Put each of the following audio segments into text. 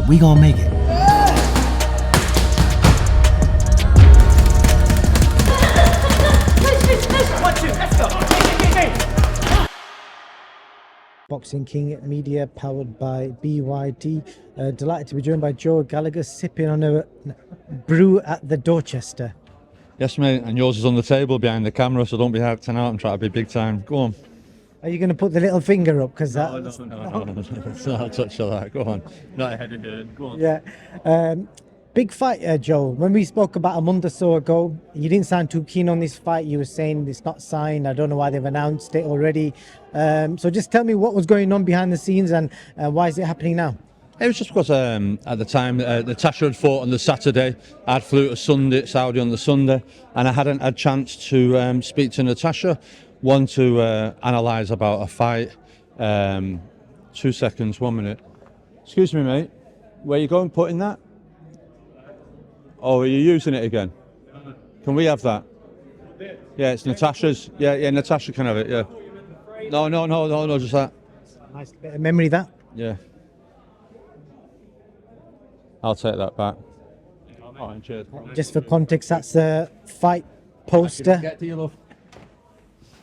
We gonna make it. Boxing King Media, powered by BYD. Delighted to be joined by Joe Gallagher, sipping on a brew at the Dorchester. Yes, mate, and yours is on the table behind the camera, so don't be acting out and try to be big time. Go on. Are you going to put the little finger up? Because No, it's not a touch of that. Go on. Not ahead of it. Go on. Yeah. Big fight, Joe. When we spoke about a month or so ago, you didn't sound too keen on this fight. You were saying it's not signed. I don't know why they've announced it already. So just tell me what was going on behind the scenes and why is it happening now? It was just because at the time Natasha had fought on the Saturday. I'd flew to Saudi on the Sunday, and I hadn't had a chance to speak to Natasha. One, to analyse about a fight. 2 seconds, 1 minute. Excuse me, mate. Where you going putting that? Oh, are you using it again? Can we have that? Yeah, it's Natasha's. Yeah, Natasha can have it, yeah. No, just that. Nice bit of memory, that. Yeah. I'll take that back. Oh, cheers. Just for context, that's a fight poster.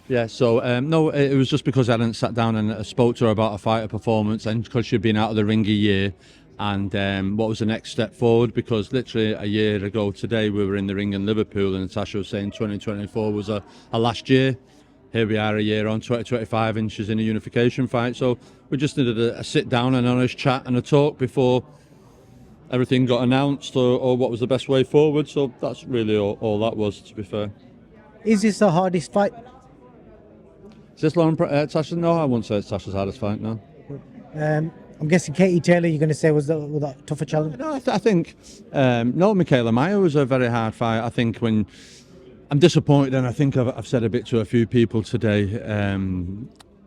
Yeah, so no, it was just because I hadn't sat down and spoke to her about a fighter performance, and because she'd been out of the ring a year, and what was the next step forward, because literally a year ago today we were in the ring in Liverpool and Natasha was saying 2024 was a last year. Here we are a year on, 2025, and she's in a unification fight, so we just needed a sit down, an honest chat and a talk before everything got announced, or what was the best way forward. So that's really all that was, to be fair. Is this the hardest fight? Is this Tasha? No, I wouldn't say it's Tasha's hardest fight, no. I'm guessing Katie Taylor, you're going to say, was that tougher challenge? No, I think, no, Michaela Meyer was a very hard fight. I think when I'm disappointed, and I think I've said a bit to a few people today,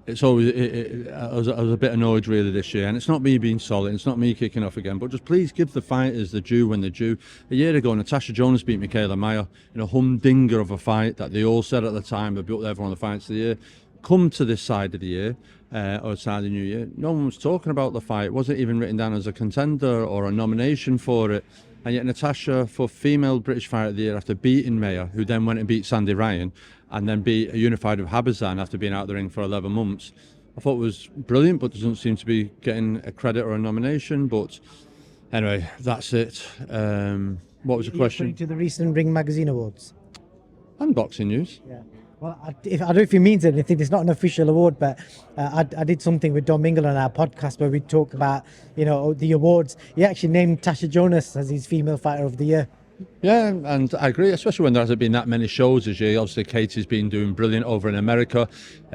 it's always, I was a bit annoyed really this year, and it's not me being solid, it's not me kicking off again, but just please give the fighters the due when they're due. A year ago, Natasha Jonas beat Michaela Meyer in a humdinger of a fight that they all said at the time would built everyone the fights of the year. Come to this side of the year, or side of the new year, no one was talking about the fight. It wasn't even written down as a contender or a nomination for it. And yet Natasha, for female British fighter of the year, after beating Meyer, who then went and beat Sandy Ryan, and then beat a unified with Habazan after being out of the ring for 11 months, I thought it was brilliant, but doesn't seem to be getting a credit or a nomination. But anyway, that's it. What was the question? To the recent Ring Magazine Awards. And boxing news. Yeah. Well, I don't know if it means anything. It's not an official award, but I did something with Dom Ingle on our podcast where we talk about, the awards. He actually named Tasha Jonas as his female fighter of the year. Yeah, and I agree, especially when there hasn't been that many shows this year. Obviously, Katie's been doing brilliant over in America.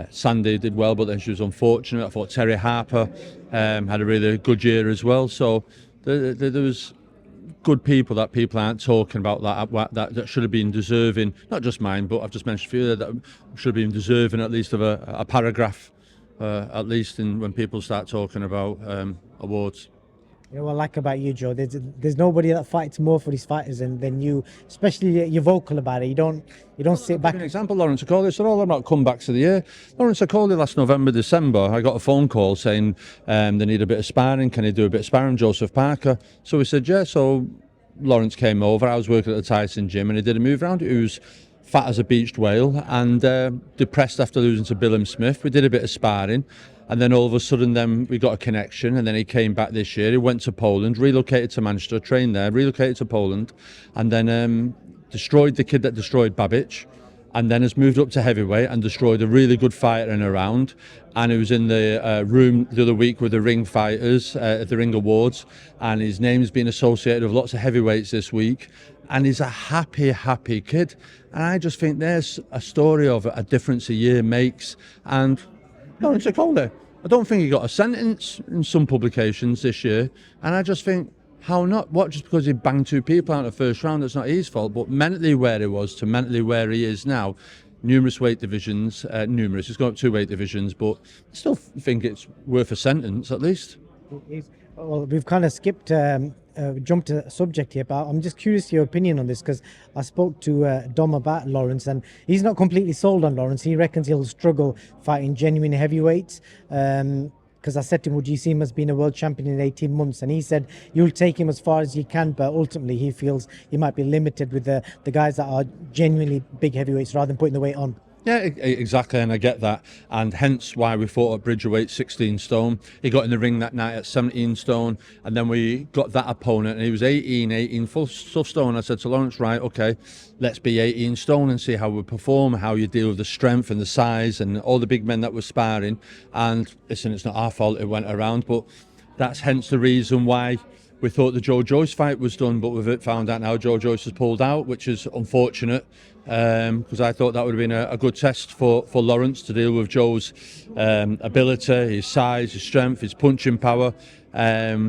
Sandy did well, but then she was unfortunate. I thought Terry Harper had a really good year as well. So there was good people that people aren't talking about that should have been deserving, not just mine, but I've just mentioned a few that should have been deserving at least of a paragraph, at least when people start talking about awards. You know what I like about you, Joe? There's nobody that fights more for these fighters than you. Especially you're vocal about it. You don't sit back. For example, Lawrence Aoli said all about comebacks of the year. Lawrence Aoli last November, December, I got a phone call saying they need a bit of sparring. Can he do a bit of sparring? Joseph Parker. So we said yeah. So Lawrence came over. I was working at the Tyson gym, and he did a move around. He was fat as a beached whale and depressed after losing to Bilham Smith. We did a bit of sparring. And then all of a sudden then we got a connection, and then he came back this year. He went to Poland, relocated to Manchester, trained there, relocated to Poland, and then destroyed the kid that destroyed Babic, and then has moved up to heavyweight and destroyed a really good fighter in a round. And he was in the room the other week with the ring fighters at the Ring Awards, and his name's been associated with lots of heavyweights this week. And he's a happy kid. And I just think there's a story of a difference a year makes. And Lawrence Aoli, I don't think he got a sentence in some publications this year, and I just think, how not? What, just because he banged two people out in the first round, that's not his fault, but mentally where he was to mentally where he is now, numerous weight divisions, he's gone up 2 weight divisions, but I still think it's worth a sentence at least. Well, we've kind of jumped to a subject here, but I'm just curious to your opinion on this, because I spoke to Dom about Lawrence, and he's not completely sold on Lawrence. He reckons he'll struggle fighting genuine heavyweights, because because I said to him, would you see him as being a world champion in 18 months? And he said, you'll take him as far as you can, but ultimately he feels he might be limited with the guys that are genuinely big heavyweights rather than putting the weight on. Yeah, exactly, and I get that, and hence why we fought at Bridgerweight 16 stone. He got in the ring that night at 17 stone, and then we got that opponent, and he was 18 full tough stone. I said to Lawrence, right, okay, let's be 18 stone and see how we perform, how you deal with the strength and the size and all the big men that were sparring. And listen, it's not our fault it went around, but that's hence the reason why we thought the Joe Joyce fight was done, but we've found out now Joe Joyce has pulled out, which is unfortunate, because I thought that would have been a good test for Lawrence to deal with Joe's ability, his size, his strength, his punching power.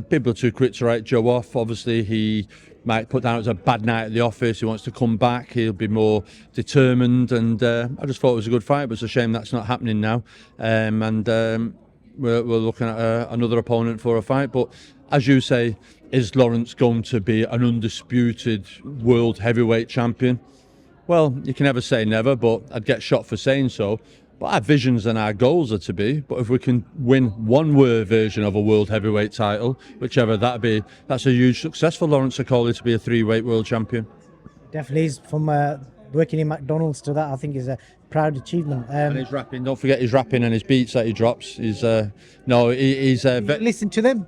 People are too quick to write Joe off. Obviously, he might put down as a bad night at the office. He wants to come back. He'll be more determined, and I just thought it was a good fight, but it's a shame that's not happening now. We're looking at another opponent for a fight, but as you say, is Lawrence going to be an undisputed world heavyweight champion? Well, you can never say never, but I'd get shot for saying so. But our visions and our goals are to be. But if we can win one version of a world heavyweight title, whichever that be, that's a huge success for Lawrence Aoli to be a 3-weight world champion. Definitely is. From working in McDonald's to that, I think is a proud achievement. And his rapping, don't forget his rapping and his beats that he drops. He's listen to them.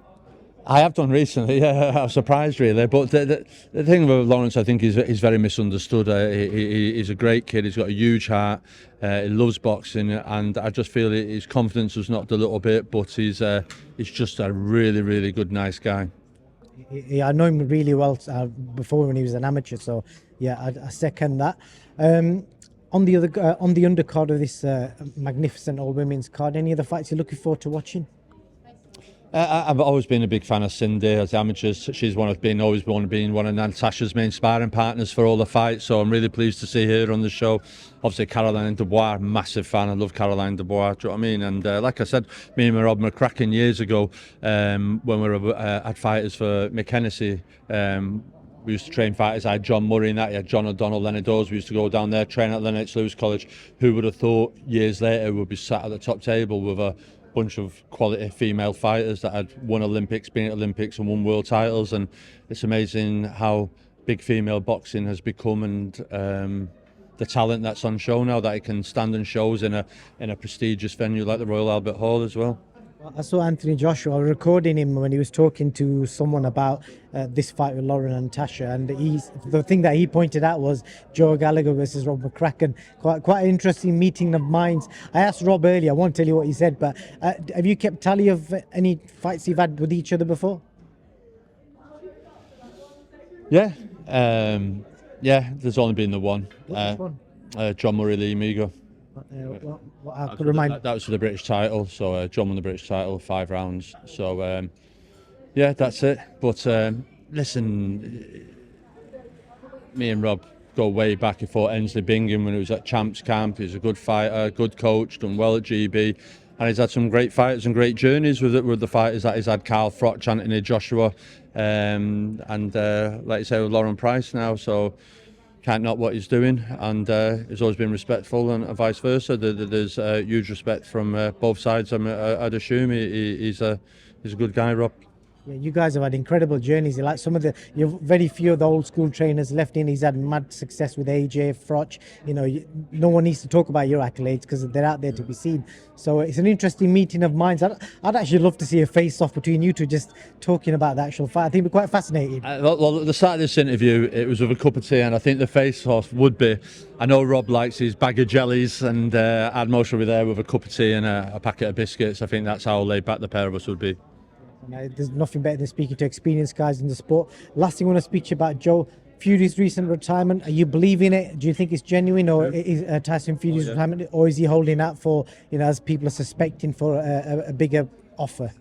I have done recently, yeah. I'm surprised really, but the thing with Lawrence, I think, he's very misunderstood. He's a great kid. He's got a huge heart. He loves boxing, and I just feel his confidence was knocked a little bit. But he's just a really, really good, nice guy. Yeah, I know him really well before when he was an amateur. So yeah, I second that. On the undercard of this magnificent all women's card, any other fights you're looking forward to watching? I've always been a big fan of Cindy as amateurs. She's always been one of Natasha's main sparring partners for all the fights, so I'm really pleased to see her on the show. Obviously Caroline Dubois, massive fan. I love Caroline Dubois, do you know what I mean? And like I said, me and Rob McCracken years ago, when we were at fighters for McKenzie, we used to train fighters. I had John Murray and that. He had John O'Donnell, Leonard Dawes. We used to go down there, train at Lennox Lewis College. Who would have thought years later we'd be sat at the top table with a bunch of quality female fighters that had won Olympics, been at Olympics and won world titles. And it's amazing how big female boxing has become, and the talent that's on show now, that it can stand in shows in a prestigious venue like the Royal Albert Hall as well. I saw Anthony Joshua. I was recording him when he was talking to someone about this fight with Lauren and Natasha, and the thing that he pointed out was Joe Gallagher versus Rob McCracken. Quite an interesting meeting of minds. I asked Rob earlier, I won't tell you what he said, but have you kept tally of any fights you've had with each other before? Yeah, there's only been the one. Which one? John Murray Lee Migo. I could remind. That was for the British title, so John won the British title, 5 rounds. So yeah, that's it. But listen, me and Rob go way back. He fought Ensley Bingham when he was at Champs Camp. He's a good fighter, good coach, done well at GB, and he's had some great fighters and great journeys with the fighters that he's had. Carl Froch, Anthony Joshua, and like you say, with Lauren Price now. So can't knock what he's doing, and he's always been respectful, and vice versa. There's huge respect from both sides. I'd assume he's a good guy, Rob. Yeah, you guys have had incredible journeys. You're like you're very few of the old school trainers left in. He's had mad success with AJ, Froch. You know, no one needs to talk about your accolades because they're out there to be seen. So it's an interesting meeting of minds. I'd actually love to see a face-off between you two, just talking about the actual fight. I think it'd be quite fascinating. Well, at the start of this interview, it was with a cup of tea, and I think the face-off would be, I know Rob likes his bag of jellies, and I'd most be there with a cup of tea and a packet of biscuits. I think that's how laid back the pair of us would be. There's nothing better than speaking to experienced guys in the sport. Last thing I want to speak to you about, Joe Fury's recent retirement. Are you believing it? Do you think it's genuine, or is Tyson Fury's retirement, or is he holding out for, as people are suspecting, for a bigger offer?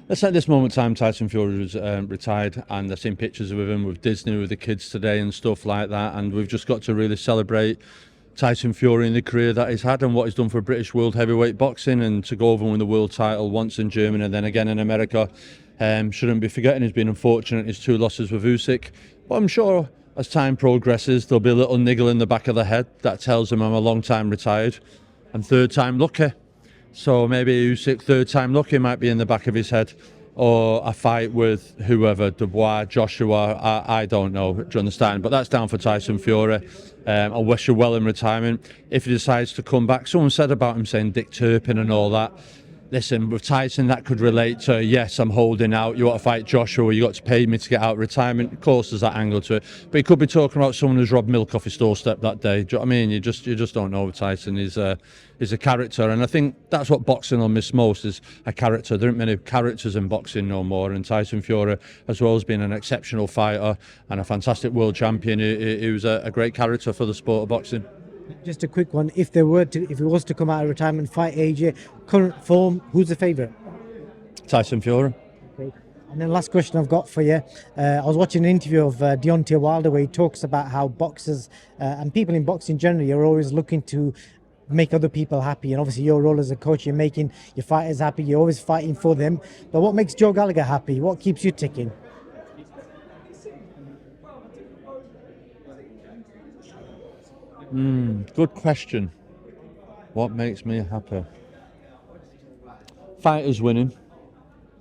Let's at this moment in time, Tyson Fury was retired, and I've seen pictures with him with Disney, with the kids today and stuff like that, and we've just got to really celebrate Tyson Fury and the career that he's had and what he's done for British world heavyweight boxing, and to go over and win the world title once in Germany and then again in America. Shouldn't be forgetting he's been unfortunate, his 2 losses with Usyk, but I'm sure as time progresses there'll be a little niggle in the back of the head that tells him I'm a long time retired and third time lucky. So maybe Usyk, third time lucky, might be in the back of his head. Or a fight with whoever, Dubois, Joshua, I don't know, do you understand? But that's down for Tyson Fury. I wish him well in retirement. If he decides to come back, someone said about him saying Dick Turpin and all that. Listen, with Tyson, that could relate to, yes, I'm holding out, you want to fight Joshua, you got to pay me to get out of retirement. Of course, there's that angle to it. But he could be talking about someone who's robbed milk off his doorstep that day. Do you know what I mean? You just don't know with Tyson. He's a character. And I think that's what boxing will miss most, is a character. There aren't many characters in boxing no more. And Tyson Fury, as well as being an exceptional fighter and a fantastic world champion, he was a great character for the sport of boxing. Just a quick one. If he was to come out of retirement, fight AJ, current form, who's the favourite? Tyson Fury. Okay. And then last question I've got for you. I was watching an interview of Deontay Wilder where he talks about how boxers and people in boxing generally are always looking to make other people happy. And obviously your role as a coach, you're making your fighters happy. You're always fighting for them. But what makes Joe Gallagher happy? What keeps you ticking? Good question. What makes me happy? Fighters winning,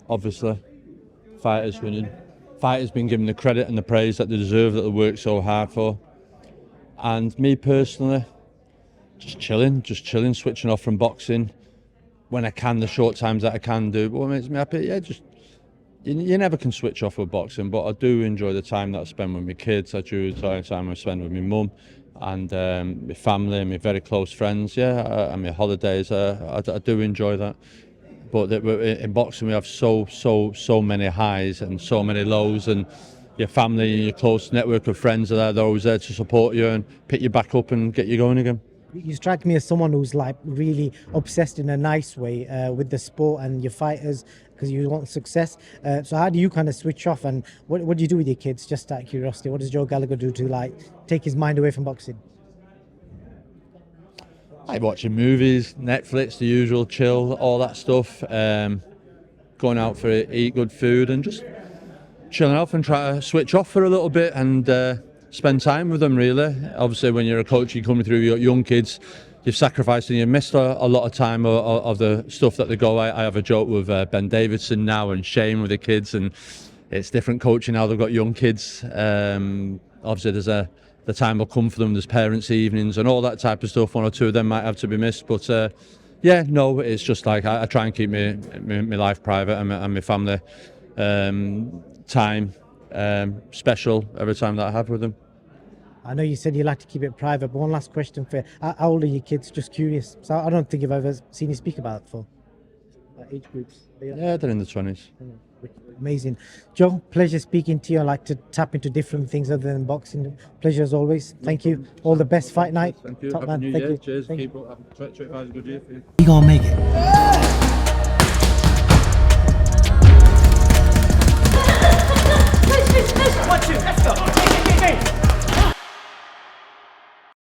obviously. Fighters winning. Fighters being given the credit and the praise that they deserve, that they work so hard for. And me personally, just chilling, switching off from boxing when I can, the short times that I can do. But what makes me happy? Yeah, just you never can switch off with boxing, but I do enjoy the time that I spend with my kids. I do enjoy the time I spend with my mum and my family and my very close friends. Yeah, and my holidays. I do enjoy that. But in boxing, we have so many highs and so many lows, and your family and your close network of friends are there. They're always there to support you and pick you back up and get you going again. You strike me as someone who's like really obsessed in a nice way with the sport and your fighters, because you want success. So how do you kind of switch off, and what do you do with your kids? Just out of curiosity, what does Joe Gallagher do to like take his mind away from boxing? I watching movies, Netflix, the usual, chill, all that stuff. Going out for eat good food and just chilling off and try to switch off for a little bit and spend time with them, really. Obviously, when you're a coach, you're coming through your young kids, you've sacrificed and you've missed a lot of time of the stuff that they go. I have a joke with Ben Davidson now and Shane with the kids, and it's different coaching now. They've got young kids. Obviously, the time will come for them. There's parents' evenings and all that type of stuff. One or two of them might have to be missed, but yeah, no, it's just like I try and keep my life private and my family time special every time that I have with them. I know you said you like to keep it private, but one last question for you. How old are your kids? Just curious. So I don't think I've ever seen you speak about it before. Age groups. Yeah, they're in the 20s. Amazing. Joe, pleasure speaking to you. I like to tap into different things other than boxing. Pleasure as always. Thank you. All the best fight night. Thank you. Top Happy man. New Thank Year. you. Cheers. Thank you. Keep up. 25 is a good year for you. You gonna make it.